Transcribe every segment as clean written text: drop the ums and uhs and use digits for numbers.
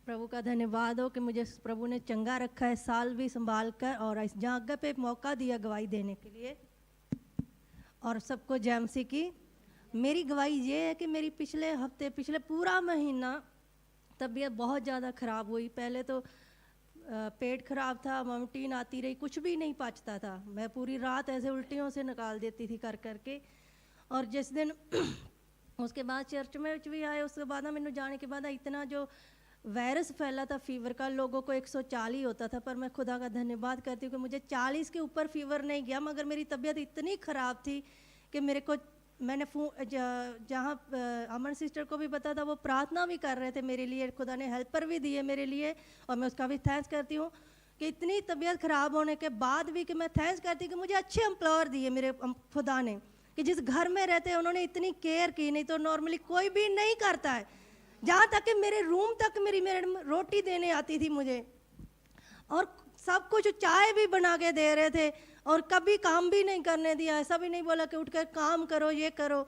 प्रभु का धन्यवाद हो कि मुझे प्रभु ने चंगा रखा है, साल भी संभाल कर, और इस जगह पे मौका दिया गवाही देने के लिए। और सबको जय मसीह की। मेरी गवाही ये है कि मेरी पिछले पूरा महीना तबीयत बहुत ज़्यादा ख़राब हुई। पहले तो पेट खराब था, वॉमिटिंग आती रही, कुछ भी नहीं पचता था। मैं पूरी रात ऐसे उल्टियों से निकाल देती थी कर करके। और जिस दिन उसके बाद चर्च में भी आए, उसके बाद मैंने जाने के बाद इतना जो वायरस फैला था फीवर का, लोगों को 140 होता था, पर मैं खुदा का धन्यवाद करती हूँ कि मुझे 40 के ऊपर फीवर नहीं गया। मगर मेरी तबीयत इतनी ख़राब थी कि मेरे को, मैंने जहाँ अमन सिस्टर को भी पता था, वो प्रार्थना भी कर रहे थे मेरे लिए, खुदा ने हेल्पर भी दिए मेरे लिए, और मैं उसका भी थैंक्स करती हूँ कि इतनी तबीयत ख़राब होने के बाद भी कि मैं थैंक्स करती हूँ कि मुझे अच्छे एम्प्लॉयर दिए मेरे खुदा ने, कि जिस घर में रहते हैं उन्होंने इतनी केयर की, नहीं तो नॉर्मली कोई भी नहीं करता है। जहाँ तक कि मेरे रूम तक मेरी रोटी देने आती थी मुझे, और सब कुछ चाय भी बना के दे रहे थे, और कभी काम भी नहीं करने दिया। ऐसा भी नहीं बोला कि उठ कर काम करो, ये करो।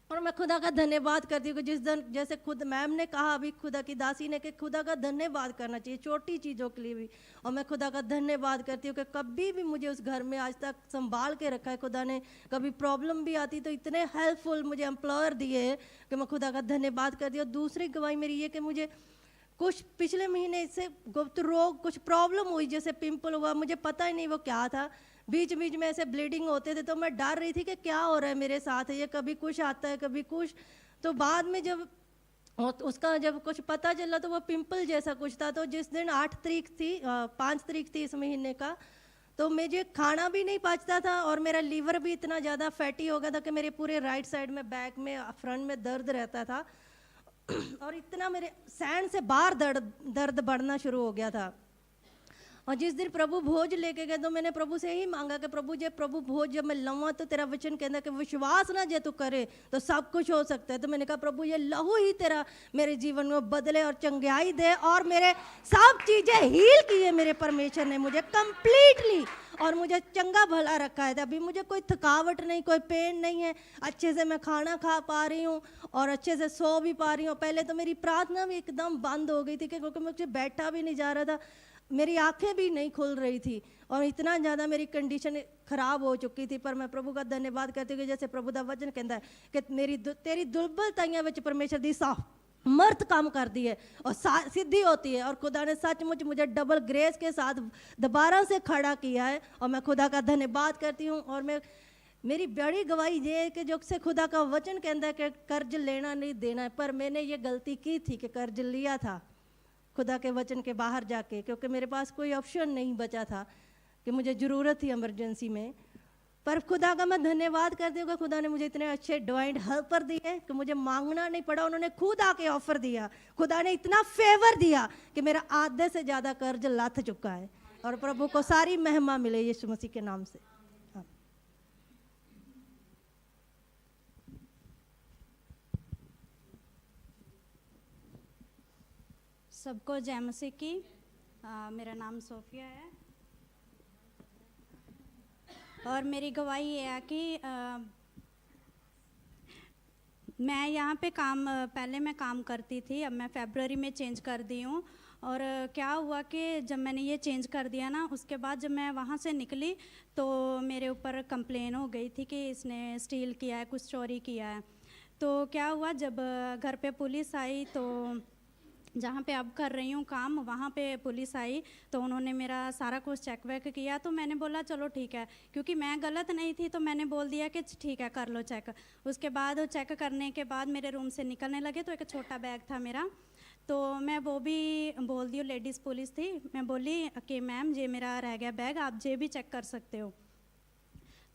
और मैं खुदा का धन्यवाद करती हूँ कि जिस दिन, जैसे खुद मैम ने कहा अभी, खुदा की दासी ने, कि खुदा का धन्यवाद करना चाहिए छोटी चीज़ों के लिए भी। और मैं खुदा का धन्यवाद करती हूँ कि कभी भी मुझे उस घर में आज तक संभाल के रखा है खुदा ने। कभी प्रॉब्लम भी आती तो इतने हेल्पफुल मुझे एम्प्लॉयर दिए है कि मैं खुदा का धन्यवाद करती हूँ। दूसरी गवाही मेरी ये कि मुझे कुछ पिछले महीने से गुप्त रोग, कुछ प्रॉब्लम हुई, जैसे पिंपल हुआ, मुझे पता ही नहीं वो क्या था। बीच बीच में ऐसे ब्लीडिंग होते थे, तो मैं डर रही थी कि क्या हो रहा है मेरे साथ, ये कभी कुछ आता है कभी कुछ। तो बाद में जब उसका जब कुछ पता चला तो वो पिंपल जैसा कुछ था। तो जिस दिन 8 तारीख थी, 5 तारीख थी इस महीने का, तो मुझे खाना भी नहीं पचता था, और मेरा लीवर भी इतना ज़्यादा फैटी हो गया था कि मेरे पूरे राइट साइड में, बैक में, फ्रंट में दर्द रहता था, और इतना मेरे सैन से बाहर दर्द बढ़ना शुरू हो गया था। और जिस दिन प्रभु भोज लेके गए तो मैंने प्रभु से यही मांगा कि प्रभु भोज जब मैं लऊँ तो तेरा वचन कहना कि विश्वास ना जे तू करे तो सब कुछ हो सकता है। तो मैंने कहा प्रभु ये लहू ही तेरा मेरे जीवन में बदले और चंगाई दे, और मेरे सब चीज़ें हील की है मेरे परमेश्वर ने मुझे कंप्लीटली, और मुझे चंगा भला रखा है। अभी मुझे कोई थकावट नहीं, कोई पेन नहीं है, अच्छे से मैं खाना खा पा रही हूँ और अच्छे से सो भी पा रही हूँ। पहले तो मेरी प्रार्थना भी एकदम बंद हो गई थी क्योंकि मुझे बैठा भी नहीं जा रहा था, मेरी आंखें भी नहीं खुल रही थी, और इतना ज़्यादा मेरी कंडीशन खराब हो चुकी थी। पर मैं प्रभु का धन्यवाद करती हूँ कि जैसे प्रभु का वचन कहता है कि तेरी दुर्बलताइयां विच परमेश्वर दी सामर्थ काम करती है और सिद्धि होती है। और खुदा ने सचमुच मुझे डबल ग्रेस के साथ दोबारा से खड़ा किया है, और मैं खुदा का धन्यवाद करती हूँ। और मेरी बड़ी गवाही ये है कि जो से खुदा का वचन कहता है कि कर्ज लेना नहीं देना है, पर मैंने ये गलती की थी कि कर्ज लिया था खुदा के वचन के बाहर जाके, क्योंकि मेरे पास कोई ऑप्शन नहीं बचा था, कि मुझे ज़रूरत थी इमरजेंसी में। पर खुदा का मैं धन्यवाद करती हूँ कि खुदा ने मुझे इतने अच्छे डिवाइन हेल्पर दिए कि मुझे मांगना नहीं पड़ा, उन्होंने खुद आके ऑफर दिया। खुदा ने इतना फेवर दिया कि मेरा आधे से ज़्यादा कर्ज लथ चुका है, और प्रभु को सारी महिमा मिले यीशु मसीह के नाम से। सबको जय मसीह की। मेरा नाम सोफिया है, और मेरी गवाही ये है कि मैं यहाँ पे पहले मैं काम करती थी, अब मैं फरवरी में चेंज कर दी हूँ। और क्या हुआ कि जब मैंने ये चेंज कर दिया ना, उसके बाद जब मैं वहाँ से निकली तो मेरे ऊपर कंप्लेन हो गई थी कि इसने स्टील किया है, कुछ चोरी किया है। तो क्या हुआ, जब घर पे पुलिस आई, तो जहाँ पे अब कर रही हूँ काम, वहाँ पे पुलिस आई तो उन्होंने मेरा सारा कुछ चेक वेक किया। तो मैंने बोला चलो ठीक है, क्योंकि मैं गलत नहीं थी, तो मैंने बोल दिया कि ठीक है कर लो चेक। उसके बाद वो चेक करने के बाद मेरे रूम से निकलने लगे तो एक छोटा बैग था मेरा, तो मैं वो भी बोल दी, लेडीज़ पुलिस थी, मैं बोली कि मैम ये मेरा रह गया बैग, आप ये भी चेक कर सकते हो।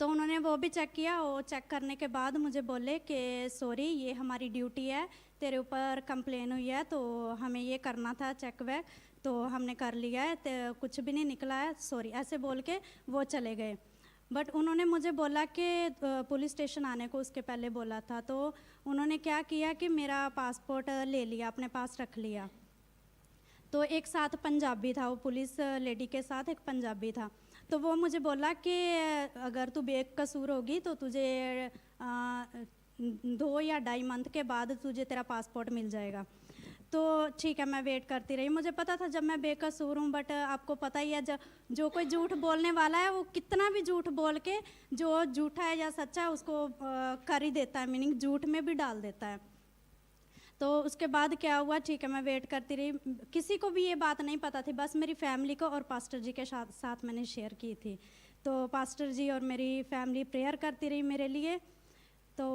तो उन्होंने वो भी चेक किया। वो चेक करने के बाद मुझे बोले कि सॉरी ये हमारी ड्यूटी है, तेरे ऊपर कंप्लेन हुई है तो हमें ये करना था चेक वैक, तो हमने कर लिया है, तो कुछ भी नहीं निकला है, सॉरी, ऐसे बोल के वो चले गए। बट उन्होंने मुझे बोला कि पुलिस स्टेशन आने को उसके पहले बोला था। तो उन्होंने क्या किया कि मेरा पासपोर्ट ले लिया, अपने पास रख लिया। तो एक साथ पंजाबी था, वो पुलिस लेडी के साथ एक पंजाबी था। तो वो मुझे बोला कि अगर तू बेकसूर होगी तो तुझे 2 या 2.5 मंथ के बाद तुझे तेरा पासपोर्ट मिल जाएगा। तो तो ठीक है, मैं वेट करती रही। मुझे पता था जब मैं बेकसूर हूँ, बट आपको पता ही है जो कोई झूठ बोलने वाला है वो कितना भी झूठ बोल के जो झूठा है या सच्चा है उसको कर ही देता है, मीनिंग झूठ में भी डाल देता है। तो उसके बाद क्या हुआ, ठीक है मैं वेट करती रही। किसी को भी ये बात नहीं पता थी, बस मेरी फैमिली को और पास्टर जी के साथ मैंने शेयर की थी। तो पास्टर जी और मेरी फैमिली प्रेयर करती रही मेरे लिए। तो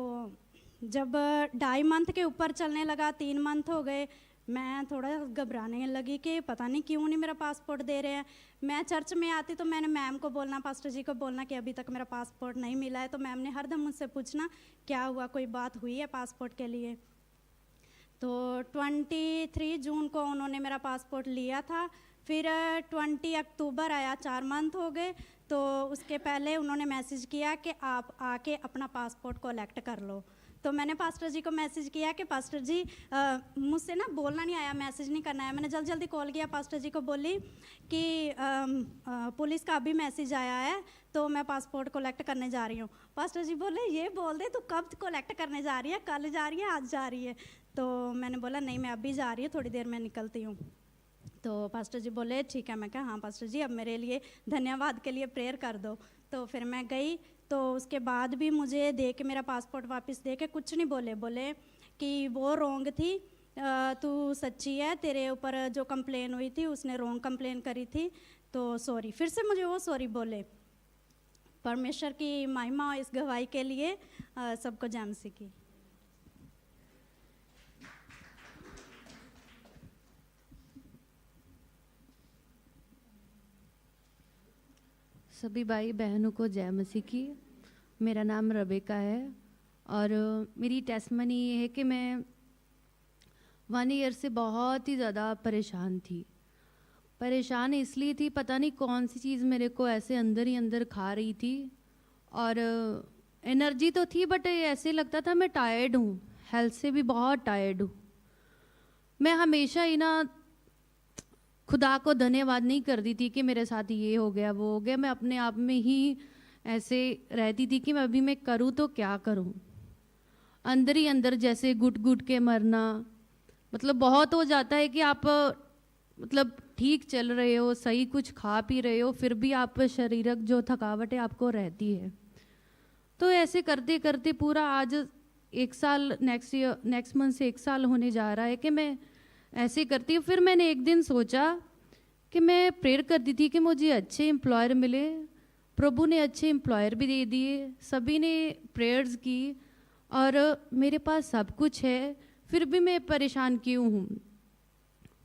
जब 2.5 मंथ के ऊपर चलने लगा, 3 मंथ हो गए, मैं थोड़ा घबराने लगी कि पता नहीं क्यों नहीं मेरा पासपोर्ट दे रहे हैं। मैं चर्च में आती तो मैंने मैम को बोलना, पास्टर जी को बोलना कि अभी तक मेरा पासपोर्ट नहीं मिला है। तो मैम ने हरदम मुझसे पूछना क्या हुआ, कोई बात हुई है पासपोर्ट के लिए। तो 23 जून को उन्होंने मेरा पासपोर्ट लिया था। फिर 20 अक्टूबर आया, 4 मंथ हो गए। तो उसके पहले उन्होंने मैसेज किया कि आप आके अपना पासपोर्ट कलेक्ट कर लो। तो मैंने पास्टर जी को मैसेज किया कि पास्टर जी मुझसे ना बोलना नहीं आया, मैसेज नहीं करना है। मैंने जल्दी कॉल किया, पास्टर जी को बोली कि पुलिस का अभी मैसेज आया है तो मैं पासपोर्ट कलेक्ट करने जा रही हूँ। पास्टर जी बोले ये बोल दे तू कब कलेक्ट करने जा रही है, कल जा रही है, आज जा रही है। तो मैंने बोला नहीं मैं अभी जा रही हूँ, थोड़ी देर में निकलती हूँ। तो पास्टर जी बोले ठीक है। मैं कहा हाँ पास्टर जी, अब मेरे लिए धन्यवाद के लिए प्रेयर कर दो। तो फिर मैं गई। तो उसके बाद भी मुझे दे के मेरा पासपोर्ट वापस दे के कुछ नहीं बोले, बोले कि वो रोंग थी, तू सच्ची है, तेरे ऊपर जो कंप्लेन हुई थी उसने रोंग कंप्लेन करी थी, तो सॉरी। फिर से मुझे वो सॉरी बोले। परमेश्वर की महिमा इस गवाही के लिए सबको जैमसी की। सभी भाई बहनों को जय मसीह की। मेरा नाम रेबेका है और मेरी टेस्टमनी ये है कि मैं 1 ईयर से बहुत ही ज़्यादा परेशान थी। परेशान इसलिए थी, पता नहीं कौन सी चीज़ मेरे को ऐसे अंदर ही अंदर खा रही थी। और एनर्जी तो थी बट ऐसे लगता था मैं टायर्ड हूँ, हेल्थ से भी बहुत टायर्ड हूँ। मैं हमेशा ही ना खुदा को धन्यवाद नहीं करती थी कि मेरे साथ ये हो गया वो हो गया। मैं अपने आप में ही ऐसे रहती थी कि मैं करूँ तो क्या करूँ। अंदर ही अंदर जैसे घुट घुट के मरना, मतलब बहुत हो जाता है कि आप मतलब ठीक चल रहे हो, सही कुछ खा पी रहे हो, फिर भी आप शारीरिक जो थकावट है आपको रहती है। तो ऐसे करते करते पूरा आज 1 साल, नेक्स्ट मंथ से 1 साल होने जा रहा है कि मैं ऐसे करती हूँ। फिर मैंने एक दिन सोचा कि मैं प्रेयर करती थी कि मुझे अच्छे एम्प्लॉयर मिले। प्रभु ने अच्छे एम्प्लॉयर भी दे दिए, सभी ने प्रेयर्स की और मेरे पास सब कुछ है, फिर भी मैं परेशान क्यों हूँ।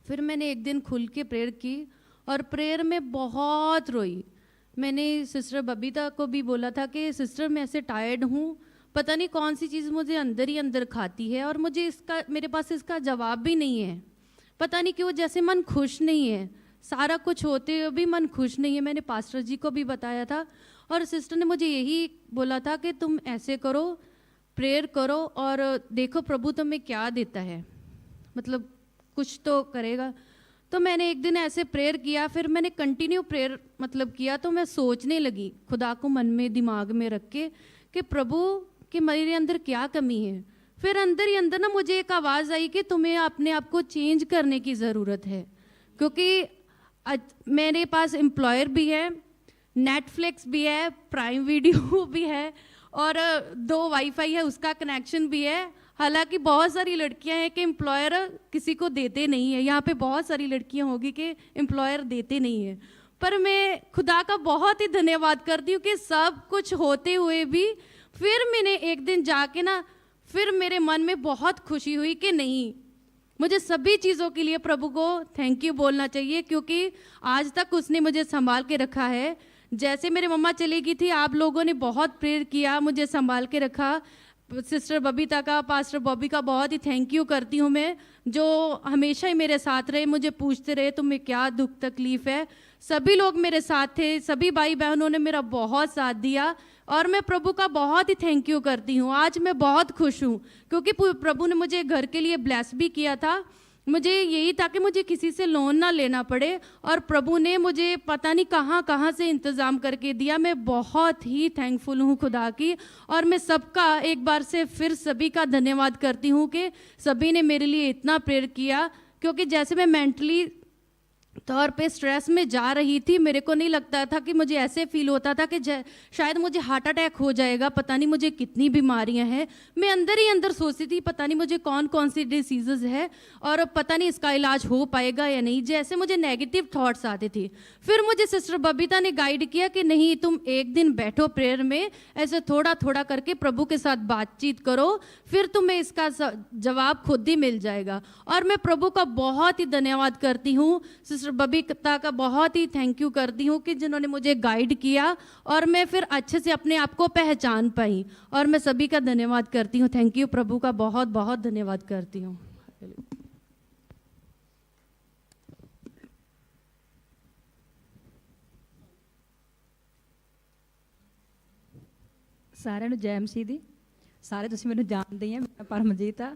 फिर मैंने एक दिन खुल के प्रेयर की और प्रेयर में बहुत रोई। मैंने सिस्टर बबीता को भी बोला था कि सिस्टर मैं ऐसे टायर्ड हूँ, पता नहीं कौन सी चीज़ मुझे अंदर ही अंदर खाती है और मुझे मेरे पास इसका जवाब भी नहीं है। पता नहीं क्यों जैसे मन खुश नहीं है, सारा कुछ होते हुए भी मन खुश नहीं है। मैंने पास्टर जी को भी बताया था और सिस्टर ने मुझे यही बोला था कि तुम ऐसे करो, प्रेयर करो और देखो प्रभु तुम्हें क्या देता है, मतलब कुछ तो करेगा। तो मैंने एक दिन ऐसे प्रेयर किया, फिर मैंने कंटिन्यू प्रेयर मतलब किया। तो मैं सोचने लगी खुदा को मन में दिमाग में रख के कि प्रभु कि मेरे अंदर क्या कमी है। फिर अंदर ही अंदर ना मुझे एक आवाज़ आई कि तुम्हें अपने आप को चेंज करने की ज़रूरत है, क्योंकि मेरे पास एम्प्लॉयर भी है, नेटफ्लिक्स भी है, प्राइम वीडियो भी है और 2 वाईफाई है, उसका कनेक्शन भी है। हालांकि बहुत सारी लड़कियां हैं कि एम्प्लॉयर किसी को देते नहीं है, यहाँ पे बहुत सारी लड़कियां होगी कि एम्प्लॉयर देते नहीं है, पर मैं खुदा का बहुत ही धन्यवाद करती हूँ कि सब कुछ होते हुए भी फिर मैंने एक दिन जाके ना फिर मेरे मन में बहुत खुशी हुई कि नहीं, मुझे सभी चीज़ों के लिए प्रभु को थैंक यू बोलना चाहिए, क्योंकि आज तक उसने मुझे संभाल के रखा है। जैसे मेरी मम्मा चली गई थी, आप लोगों ने बहुत प्रेयर किया, मुझे संभाल के रखा। सिस्टर बबीता का, पास्टर बॉबी का बहुत ही थैंक यू करती हूँ मैं, जो हमेशा ही मेरे साथ रहे, मुझे पूछते रहे तुम्हें क्या दुख तकलीफ़ है। सभी लोग मेरे साथ थे, सभी भाई बहनों ने मेरा बहुत साथ दिया और मैं प्रभु का बहुत ही थैंक यू करती हूँ। आज मैं बहुत खुश हूँ क्योंकि प्रभु ने मुझे घर के लिए ब्लेस भी किया था। मुझे यही था कि मुझे किसी से लोन ना लेना पड़े और प्रभु ने मुझे पता नहीं कहाँ कहाँ से इंतज़ाम करके दिया। मैं बहुत ही थैंकफुल हूँ खुदा की और मैं सबका एक बार से फिर सभी का धन्यवाद करती हूँ कि सभी ने मेरे लिए इतना प्रेयर किया क्योंकि जैसे मैं मेंटली तौर पे स्ट्रेस में जा रही थी, मेरे को नहीं लगता था कि मुझे ऐसे फील होता था कि शायद मुझे हार्ट अटैक हो जाएगा, पता नहीं मुझे कितनी बीमारियां हैं। मैं अंदर ही अंदर सोचती थी पता नहीं मुझे कौन कौन सी डिसीज़ है और पता नहीं इसका इलाज हो पाएगा या नहीं, जैसे मुझे नेगेटिव थॉट्स आते थे। फिर मुझे सिस्टर बबीता ने गाइड किया कि नहीं, तुम एक दिन बैठो प्रेयर में, ऐसे थोड़ा थोड़ा करके प्रभु के साथ बातचीत करो, फिर तुम्हें इसका जवाब खुद ही मिल जाएगा। और मैं प्रभु का बहुत ही धन्यवाद करती हूँ, सिस्टर बबीता का बहुत ही थैंक यू करती हूँ कि जिन्होंने मुझे गाइड किया और मैं फिर अच्छे से अपने आप को पहचान पाई। और मैं सभी का धन्यवाद करती हूँ, थैंक यू, प्रभु का बहुत बहुत धन्यवाद करती हूँ। ਸਾਰਿਆਂ ਨੂੰ ਜੈ ਮਸੀਹ ਦੀ। ਸਾਰੇ ਤੁਸੀਂ ਮੈਨੂੰ ਜਾਣਦੇ ਹੀ ਆ, ਮੇਰਾ ਪਰਮਜੀਤ ਆ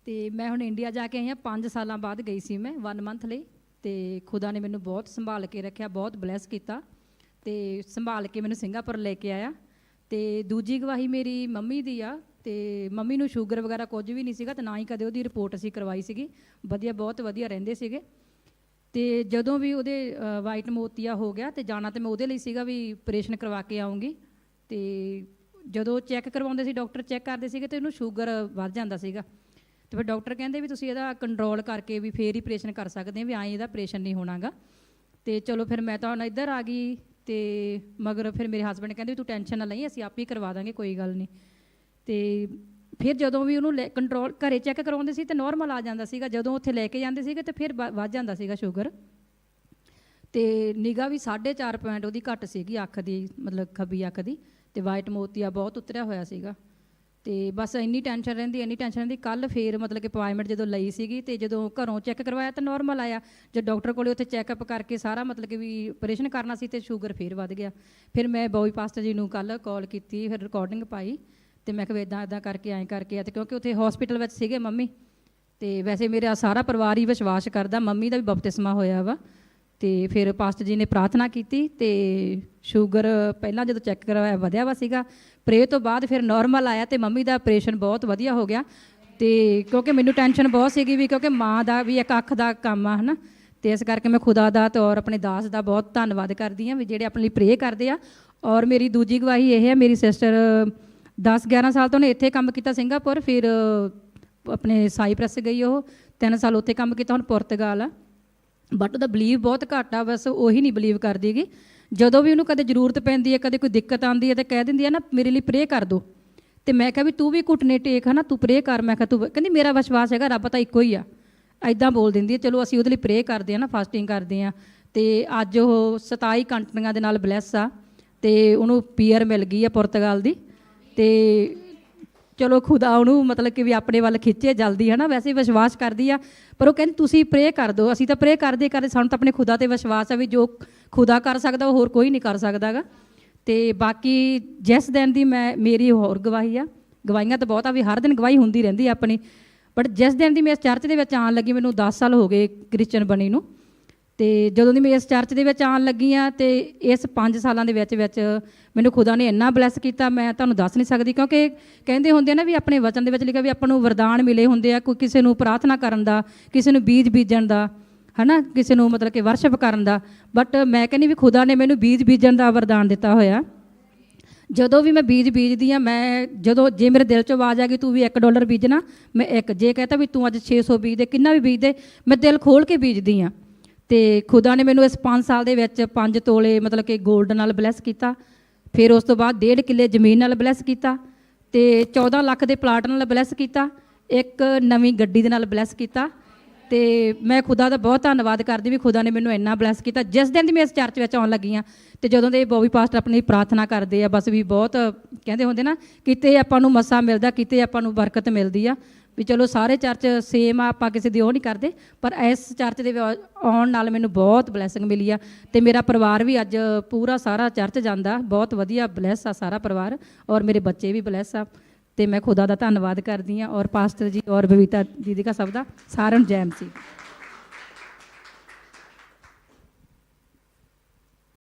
ਤੇ ਮੈਂ ਹੁਣ ਇੰਡੀਆ ਜਾ ਕੇ ਆਈ ਹਾਂ। 5 ਸਾਲਾਂ ਬਾਅਦ ਗਈ ਸੀ ਮੈਂ 1 ਮੰਥ ਲਈ, ਤੇ ਖੁਦਾ ਨੇ ਮੈਨੂੰ ਬਹੁਤ ਸੰਭਾਲ ਕੇ ਰੱਖਿਆ, ਬਹੁਤ ਬਲੈਸ ਕੀਤਾ ਤੇ ਸੰਭਾਲ ਕੇ ਮੈਨੂੰ ਸਿੰਗਾਪੁਰ ਲੈ ਕੇ ਆਇਆ। ਤੇ ਦੂਜੀ ਗਵਾਹੀ ਮੇਰੀ ਮੰਮੀ ਦੀ ਆ, ਤੇ ਮੰਮੀ ਨੂੰ ਸ਼ੂਗਰ ਵਗੈਰਾ ਕੁਝ ਵੀ ਨਹੀਂ ਸੀਗਾ ਤੇ ਨਾ ਹੀ ਕਦੇ ਉਹਦੀ ਰਿਪੋਰਟ ਅਸੀਂ ਕਰਵਾਈ ਸੀਗੀ। ਵਧੀਆ, ਬਹੁਤ ਵਧੀਆ ਰਹਿੰਦੇ ਸੀਗੇ। ਤੇ ਜਦੋਂ ਵੀ ਉਹਦੇ ਵਾਈਟ ਮੋਤੀਆ ਹੋ ਗਿਆ ਤੇ ਜਾਣਾ ਤੇ ਮੈਂ ਉਹਦੇ ਲਈ ਸੀਗਾ ਵੀ ਆਪਰੇਸ਼ਨ ਕਰਵਾ ਕੇ ਆਉਂਗੀ। ਤੇ ਜਦੋਂ ਚੈੱਕ ਕਰਵਾਉਂਦੇ ਸੀ, ਡਾਕਟਰ ਚੈੱਕ ਕਰਦੇ ਸੀਗੇ ਤੇ ਉਹਨੂੰ ਸ਼ੂਗਰ ਵੱਧ ਜਾਂਦਾ ਸੀਗਾ। ਤੇ ਫਿਰ ਡਾਕਟਰ ਕਹਿੰਦੇ ਵੀ ਤੁਸੀਂ ਇਹਦਾ ਕੰਟਰੋਲ ਕਰਕੇ ਵੀ ਫੇਰ ਹੀ ਆਪਰੇਸ਼ਨ ਕਰ ਸਕਦੇ ਹਾਂ, ਵੀ ਐਂ ਇਹਦਾ ਆਪਰੇਸ਼ਨ ਨਹੀਂ ਹੋਣਾਗਾ। ਤੇ ਚਲੋ ਫਿਰ ਮੈਂ ਤਾਂ ਹੁਣ ਇੱਧਰ ਆ ਗਈ ਤੇ ਮਗਰ ਫਿਰ ਮੇਰੇ ਹਸਬੈਂਡ ਕਹਿੰਦੇ ਵੀ ਤੂੰ ਟੈਨਸ਼ਨ ਨਾ ਲਈ, ਅਸੀਂ ਆਪ ਹੀ ਕਰਵਾ ਦਾਂਗੇ, ਕੋਈ ਗੱਲ ਨਹੀਂ। ਤੇ ਫਿਰ ਜਦੋਂ ਵੀ ਉਹਨੂੰ ਕੰਟਰੋਲ ਘਰੇ ਚੈੱਕ ਕਰਵਾਉਂਦੇ ਸੀ ਤੇ ਨੋਰਮਲ ਆ ਜਾਂਦਾ ਸੀਗਾ, ਜਦੋਂ ਉੱਥੇ ਲੈ ਕੇ ਜਾਂਦੇ ਸੀਗੇ ਤੇ ਫਿਰ ਵੱਧ ਜਾਂਦਾ ਸੀਗਾ ਸ਼ੂਗਰ। ਤੇ ਨਿਗਾਹ ਵੀ 4.5 ਪੁਆਇੰਟ ਉਹਦੀ ਘੱਟ ਸੀਗੀ ਅੱਖ ਦੀ, ਮਤਲਬ ਖੱਬੀ ਅੱਖ ਦੀ, ਤੇ ਵਾਈਟ ਮੋਤੀਆ ਬਹੁਤ ਉਤਰਿਆ ਹੋਇਆ ਸੀਗਾ। ਤੇ ਬਸ ਇੰਨੀ ਟੈਨਸ਼ਨ ਰਹਿੰਦੀ। ਕੱਲ੍ਹ ਫੇਰ ਮਤਲਬ ਕਿ ਅਪਾਇੰਟਮੈਂਟ ਜਦੋਂ ਲਈ ਸੀਗੀ ਤੇ ਜਦੋਂ ਘਰੋਂ ਚੈੱਕ ਕਰਵਾਇਆ ਤਾਂ ਨੋਰਮਲ ਆਇਆ। ਜਦ ਡਾਕਟਰ ਕੋਲੇ ਉੱਥੇ ਚੈੱਕਅਪ ਕਰਕੇ ਸਾਰਾ ਮਤਲਬ ਕਿ ਵੀ ਆਪਰੇਸ਼ਨ ਕਰਨਾ ਸੀ ਤੇ ਸ਼ੂਗਰ ਫੇਰ ਵੱਧ ਗਿਆ। ਫਿਰ ਮੈਂ ਬੋਈ ਪਾਸਟਰ ਜੀ ਨੂੰ ਕੱਲ੍ਹ ਕਾਲ ਕੀਤੀ, ਫਿਰ ਰਿਕਾਰਡਿੰਗ ਪਾਈ ਤੇ ਮੈਂ ਕਿਹਾ ਇੱਦਾਂ ਕਰਕੇ ਐਂ ਕਰਕੇ ਆ। ਤੇ ਕਿਉਂਕਿ ਉੱਥੇ ਹੌਸਪੀਟਲ ਵਿੱਚ ਸੀਗੇ ਮੰਮੀ, ਤੇ ਵੈਸੇ ਮੇਰਾ ਸਾਰਾ ਪਰਿਵਾਰ ਹੀ ਵਿਸ਼ਵਾਸ ਕਰਦਾ, ਮੰਮੀ ਦਾ ਵੀ ਬਪਤਿਸਮਾ ਹੋਇਆ ਵਾ। ਤੇ ਫਿਰ ਪਾਸਟਰ ਜੀ ਨੇ ਪ੍ਰਾਰਥਨਾ ਕੀਤੀ ਤੇ ਸ਼ੂਗਰ ਪਹਿਲਾਂ ਜਦੋਂ ਚੈੱਕ ਕਰਵਾਇਆ ਵਧਿਆ ਵਾ ਸੀਗਾ, ਪ੍ਰੇ ਤੋਂ ਬਾਅਦ ਫਿਰ ਨੋਰਮਲ ਆਇਆ ਤੇ ਮੰਮੀ ਦਾ ਆਪਰੇਸ਼ਨ ਬਹੁਤ ਵਧੀਆ ਹੋ ਗਿਆ। ਤੇ ਕਿਉਂਕਿ ਮੈਨੂੰ ਟੈਨਸ਼ਨ ਬਹੁਤ ਸੀਗੀ ਵੀ ਕਿਉਂਕਿ ਮਾਂ ਦਾ ਵੀ ਇੱਕ ਅੱਖ ਦਾ ਕੰਮ ਆ, ਹੈ ਨਾ। ਤੇ ਇਸ ਕਰਕੇ ਮੈਂ ਖੁਦਾ ਦਾ ਤੇ ਔਰ ਆਪਣੇ ਦਾਸ ਦਾ ਬਹੁਤ ਧੰਨਵਾਦ ਕਰਦੀ ਹਾਂ ਵੀ ਜਿਹੜੇ ਆਪਣੇ ਲਈ ਪ੍ਰੇ ਕਰਦੇ ਆ। ਔਰ ਮੇਰੀ ਦੂਜੀ ਗਵਾਹੀ ਇਹ ਹੈ, ਮੇਰੀ ਸਿਸਟਰ 10-11 ਸਾਲ ਤੋਂ ਉਹਨੇ ਇੱਥੇ ਕੰਮ ਕੀਤਾ ਸਿੰਗਾਪੁਰ, ਫਿਰ ਆਪਣੇ ਸਾਈਪ੍ਰਸ ਗਈ, ਉਹ 3 ਸਾਲ ਉੱਥੇ ਕੰਮ ਕੀਤਾ, ਹੁਣ ਪੁਰਤਗਾਲ ਆ। ਬਟ ਉਹਦਾ ਬਲੀਵ ਬਹੁਤ ਘੱਟ ਆ, ਬਸ ਉਹੀ ਨਹੀਂ ਬਲੀਵ ਕਰਦੀ ਹੈਗੀ। ਜਦੋਂ ਵੀ ਉਹਨੂੰ ਕਦੇ ਜ਼ਰੂਰਤ ਪੈਂਦੀ ਹੈ, ਕਦੇ ਕੋਈ ਦਿੱਕਤ ਆਉਂਦੀ ਹੈ ਤਾਂ ਕਹਿ ਦਿੰਦੀ ਹੈ ਨਾ ਮੇਰੇ ਲਈ ਪ੍ਰੇ ਕਰ ਦਿਓ। ਤੇ ਮੈਂ ਕਿਹਾ ਵੀ ਤੂੰ ਵੀ ਘੁੱਟਨੇ ਟੇਕ, ਹੈ ਨਾ, ਤੂੰ ਪ੍ਰੇ ਕਰ। ਮੈਂ ਕਿਹਾ ਤੂੰ, ਕਹਿੰਦੀ ਮੇਰਾ ਵਿਸ਼ਵਾਸ ਹੈਗਾ ਰੱਬ ਤਾਂ ਇੱਕੋ ਹੀ ਆ, ਐਦਾਂ ਬੋਲ ਦਿੰਦੀ ਹੈ। ਚਲੋ ਅਸੀਂ ਉਹਦੇ ਲਈ ਪ੍ਰੇ ਕਰਦੇ ਹਾਂ ਨਾ, ਫਾਸਟਿੰਗ ਕਰਦੇ ਹਾਂ। ਤੇ ਅੱਜ ਉਹ 27 ਕੰਟਰੀਆਂ ਦੇ ਨਾਲ ਬਲੈਸ ਆ ਤੇ ਉਹਨੂੰ PR ਮਿਲ ਗਈ ਆ ਪੁਰਤਗਾਲ ਦੀ। ਤੇ ਚਲੋ ਖੁਦਾ ਉਹਨੂੰ ਮਤਲਬ ਕਿ ਵੀ ਆਪਣੇ ਵੱਲ ਖਿੱਚੇ ਜਲਦੀ, ਹੈ ਨਾ। ਵੈਸੇ ਵਿਸ਼ਵਾਸ ਕਰਦੀ ਆ, ਪਰ ਉਹ ਕਹਿੰਦੀ ਤੁਸੀਂ ਪ੍ਰੇ ਕਰ ਦਿਓ। ਅਸੀਂ ਤਾਂ ਪ੍ਰੇ ਕਰਦੇ ਸਾਨੂੰ ਤਾਂ ਆਪਣੇ ਖੁਦਾ 'ਤੇ ਵਿਸ਼ਵਾਸ ਆ ਵੀ ਜੋ ਖੁਦਾ ਕਰ ਸਕਦਾ ਉਹ ਹੋਰ ਕੋਈ ਨਹੀਂ ਕਰ ਸਕਦਾ ਗਾ। ਤੇ ਬਾਕੀ ਜਿਸ ਦਿਨ ਦੀ ਮੇਰੀ ਹੋਰ ਗਵਾਹੀ ਆ, ਗਵਾਹੀਆਂ ਤਾਂ ਬਹੁਤ ਆ ਵੀ ਹਰ ਦਿਨ ਗਵਾਹੀ ਹੁੰਦੀ ਰਹਿੰਦੀ ਆ ਆਪਣੀ, ਬਟ ਜਿਸ ਦਿਨ ਦੀ ਮੈਂ ਇਸ ਚਰਚ ਦੇ ਵਿੱਚ ਆਉਣ ਲੱਗੀ, ਮੈਨੂੰ 10 ਸਾਲ ਹੋ ਗਏ ਕ੍ਰਿਸਚਨ ਬਣੀ ਨੂੰ। ਤੇ ਜਦੋਂ ਦੀ ਮੈਂ ਇਸ ਚਰਚ ਦੇ ਵਿੱਚ ਆਉਣ ਲੱਗੀ ਆ ਤੇ ਇਸ 5 ਸਾਲਾਂ ਦੇ ਵਿੱਚ ਮੈਨੂੰ ਖੁਦਾ ਨੇ ਇੰਨਾ ਬਲੈਸ ਕੀਤਾ, ਮੈਂ ਤੁਹਾਨੂੰ ਦੱਸ ਨਹੀਂ ਸਕਦੀ। ਕਿਉਂਕਿ ਕਹਿੰਦੇ ਹੁੰਦੇ ਨਾ ਵੀ ਆਪਣੇ ਵਚਨ ਦੇ ਵਿੱਚ ਲਿਖਿਆ ਵੀ ਆਪਾਂ ਨੂੰ ਵਰਦਾਨ ਮਿਲੇ ਹੁੰਦੇ ਆ, ਕੋਈ ਕਿਸੇ ਨੂੰ ਪ੍ਰਾਰਥਨਾ ਕਰਨ ਦਾ, ਕਿਸੇ ਨੂੰ ਬੀਜ ਬੀਜਣ ਦਾ, ਹੈ ਨਾ, ਕਿਸੇ ਨੂੰ ਮਤਲਬ ਕਿ ਵਰਸ਼ਿਪ ਕਰਨ ਦਾ। ਬਟ ਮੈਂ ਕਹਿੰਦੀ ਵੀ ਖੁਦਾ ਨੇ ਮੈਨੂੰ ਬੀਜ ਬੀਜਣ ਦਾ ਵਰਦਾਨ ਦਿੱਤਾ ਹੋਇਆ। ਜਦੋਂ ਵੀ ਮੈਂ ਬੀਜ ਬੀਜਦੀ ਹਾਂ, ਮੈਂ ਜੇ ਮੇਰੇ ਦਿਲ 'ਚ ਆਵਾਜ਼ ਆ ਗਈ ਤੂੰ ਵੀ $1 ਬੀਜਣਾ, ਮੈਂ ਇੱਕ। ਜੇ ਕਹਤਾ ਵੀ ਤੂੰ ਅੱਜ 600 ਬੀਜ ਦੇ, ਕਿੰਨਾ ਵੀ ਬੀਜ ਦੇ, ਮੈਂ ਦਿਲ ਖੋਲ੍ਹ ਕੇ ਬੀਜਦੀ ਹਾਂ। ਤੇ ਖੁਦਾ ਨੇ ਮੈਨੂੰ ਇਸ 5 ਸਾਲ ਦੇ ਵਿੱਚ 5 ਤੋਲੇ ਮਤਲਬ ਕਿ ਗੋਲਡ ਨਾਲ ਬਲੈਸ ਕੀਤਾ। ਫਿਰ ਉਸ ਤੋਂ ਬਾਅਦ 1.5 ਕਿੱਲੇ ਜ਼ਮੀਨ ਨਾਲ ਬਲੈਸ ਕੀਤਾ ਤੇ 14 ਲੱਖ ਦੇ ਪਲਾਟ ਨਾਲ ਬਲੈਸ ਕੀਤਾ, ਇੱਕ ਨਵੀਂ ਗੱਡੀ ਦੇ ਨਾਲ ਬਲੈਸ ਕੀਤਾ। ਤੇ ਮੈਂ ਖੁਦਾ ਦਾ ਬਹੁਤ ਧੰਨਵਾਦ ਕਰਦੀ ਵੀ ਖੁਦਾ ਨੇ ਮੈਨੂੰ ਇੰਨਾ ਬਲੈਸ ਕੀਤਾ। ਜਿਸ ਦਿਨ ਦੀ ਮੈਂ ਇਸ ਚਰਚ ਵਿੱਚ ਆਉਣ ਲੱਗੀ ਹਾਂ ਤੇ ਜਦੋਂ ਦੇ ਬੋਬੀ ਪਾਸਟਰ ਆਪਣੀ ਪ੍ਰਾਰਥਨਾ ਕਰਦੇ ਆ, ਬਸ ਵੀ ਬਹੁਤ ਕਹਿੰਦੇ ਹੁੰਦੇ ਨਾ, ਕਿਤੇ ਆਪਾਂ ਨੂੰ ਮੱਸਾ ਮਿਲਦਾ, ਕਿਤੇ ਆਪਾਂ ਨੂੰ ਬਰਕਤ ਮਿਲਦੀ ਆ। ਵੀ ਚਲੋ ਸਾਰੇ ਚਰਚ ਸੇਮ ਆ, ਆਪਾਂ ਕਿਸੇ ਦੀ ਉਹ ਨਹੀਂ ਕਰਦੇ, ਪਰ ਇਸ ਚਰਚ ਦੇ ਆਉਣ ਨਾਲ ਮੈਨੂੰ ਬਹੁਤ ਬਲੈਸਿੰਗ ਮਿਲੀ ਆ। ਤੇ ਮੇਰਾ ਪਰਿਵਾਰ ਵੀ ਅੱਜ ਪੂਰਾ ਸਾਰਾ ਚਰਚ ਜਾਂਦਾ, ਬਹੁਤ ਵਧੀਆ ਬਲੈਸ ਆ ਸਾਰਾ ਪਰਿਵਾਰ, ਔਰ ਮੇਰੇ ਬੱਚੇ ਵੀ ਬਲੈਸ ਆ। ਤੇ ਮੈਂ ਖੁਦਾ ਦਾ ਧੰਨਵਾਦ ਕਰਦੀ ਹਾਂ, ਔਰ ਪਾਸਟਰ ਜੀ ਔਰ ਬਬੀਤਾ ਦੀਦੀ ਦਾ ਸਭ ਦਾ। ਸਾਰਿਆਂ ਨੂੰ ਜੈ ਮਸੀਹ।